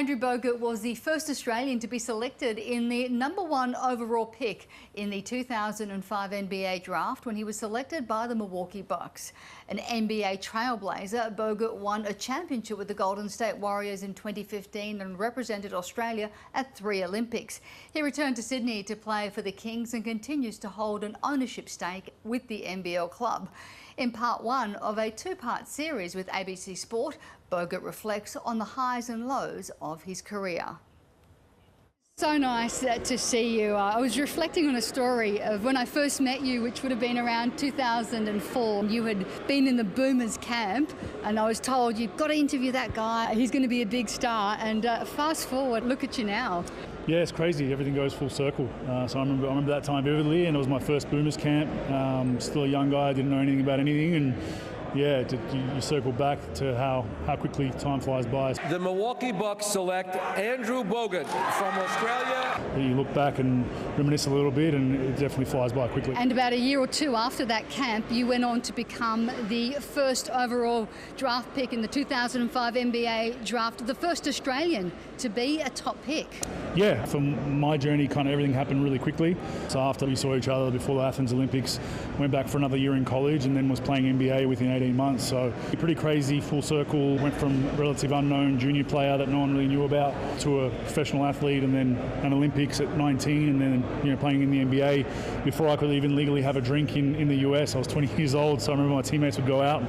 Andrew Bogut was the first Australian to be selected in the #1 overall pick in the 2005 NBA draft when he was selected by the Milwaukee Bucks. An NBA trailblazer, Bogut won a championship with the Golden State Warriors in 2015 and represented Australia at 3 Olympics. He returned to Sydney to play for the Kings and continues to hold an ownership stake with the NBL club. In part 1 of a 2-part series with ABC Sport, Bogut reflects on the highs and lows of his career. So nice to see you. I was reflecting on a story of when I first met you, which would have been around 2004. You had been in the Boomers camp and I was told, you've got to interview that guy, he's going to be a big star. And fast forward, look at you now. Yeah, it's crazy. Everything goes full circle. So I remember that time vividly, and it was my first Boomers camp. Still a young guy, didn't know anything about anything, and yeah, you circle back to how quickly time flies by. The Milwaukee Bucks select Andrew Bogut from Australia. You look back and reminisce a little bit, and it definitely flies by quickly. And about a year or two after that camp, you went on to become the first overall draft pick in the 2005 NBA draft, the first Australian to be a top pick. Yeah, for my journey, kind of everything happened really quickly. So after we saw each other before the Athens Olympics, went back for another year in college and then was playing NBA within 18 months. So pretty crazy, full circle. Went from relative unknown junior player that no one really knew about to a professional athlete, and then an Olympics at 19, and then playing in the NBA. Before I could even legally have a drink in the US, I was 20 years old. So I remember my teammates would go out.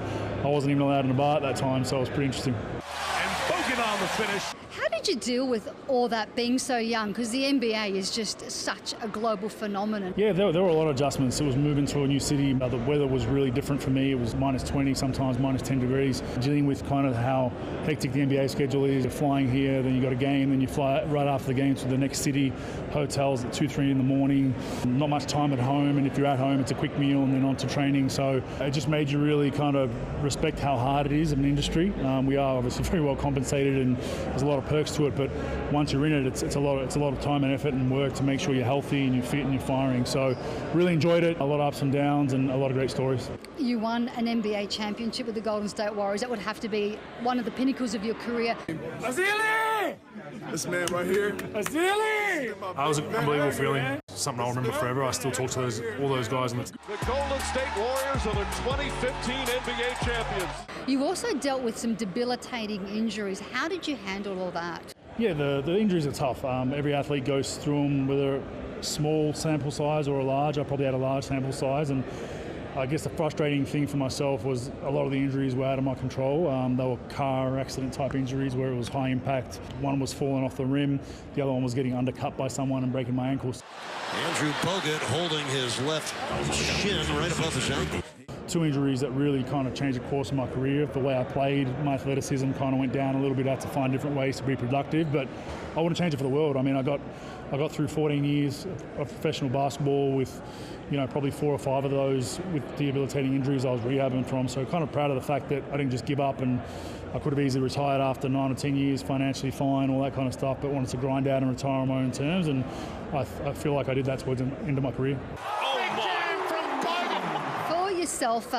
I wasn't even allowed in a bar at that time, so it was pretty interesting. And Bogut on the finish. How did you deal with all that being so young? Because the NBA is just such a global phenomenon. Yeah, there were a lot of adjustments. It was moving to a new city. The weather was really different for me. It was minus 20, sometimes minus 10 degrees. Dealing with kind of how hectic the NBA schedule is. You're flying here, then you got a game, then you fly right after the game to the next city. Hotels at 2, 3 in the morning. Not much time at home, and if you're at home, it's a quick meal and then on to training. So it just made you really kind of respect how hard it is of an industry. We are obviously very well compensated, and there's a lot of perks to it, but once you're in it, it's a lot of time and effort and work to make sure you're healthy and you're fit and you're firing. So really enjoyed it. A lot of ups and downs and a lot of great stories. You won an NBA championship with the Golden State Warriors. That would have to be one of the pinnacles of your career. Azili! This man right here. Azili! That was an unbelievable feeling. Something I'll remember forever. I still talk to all those guys. The Golden State Warriors are the 2015 NBA champions. You also dealt with some debilitating injuries. How did you handle all that? Yeah, the injuries are tough. Every athlete goes through them, whether a small sample size or a large. I probably had a large sample size, and I guess the frustrating thing for myself was a lot of the injuries were out of my control. They were car accident type injuries where it was high impact. One was falling off the rim, the other one was getting undercut by someone and breaking my ankles. Andrew Bogut holding his left shin right above his ankle. 2 injuries that really kind of changed the course of my career. The way I played, my athleticism kind of went down a little bit. I had to find different ways to be productive, but I wouldn't change it for the world. I mean, I got through 14 years of professional basketball with, probably 4 or 5 of those with debilitating injuries I was rehabbing from. So kind of proud of the fact that I didn't just give up, and I could have easily retired after 9 or 10 years, financially fine, all that kind of stuff, but wanted to grind out and retire on my own terms, and I feel like I did that towards the end of my career. Yourself,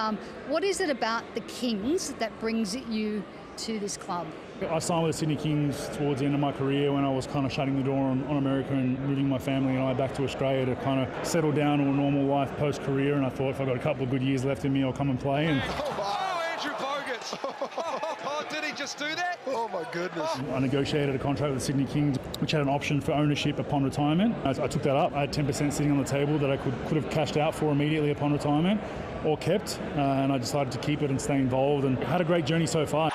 what is it about the Kings that brings you to this club? I signed with the Sydney Kings towards the end of my career when I was kind of shutting the door on America and moving my family and I back to Australia to kind of settle down to a normal life post-career, and I thought if I got a couple of good years left in me, I'll come and play. And Andrew Bogut! Did he just do that? Oh my goodness. I negotiated a contract with the Sydney Kings, which had an option for ownership upon retirement. I took that up. I had 10% sitting on the table that I could have cashed out for immediately upon retirement or kept, and I decided to keep it and stay involved, and had a great journey so far.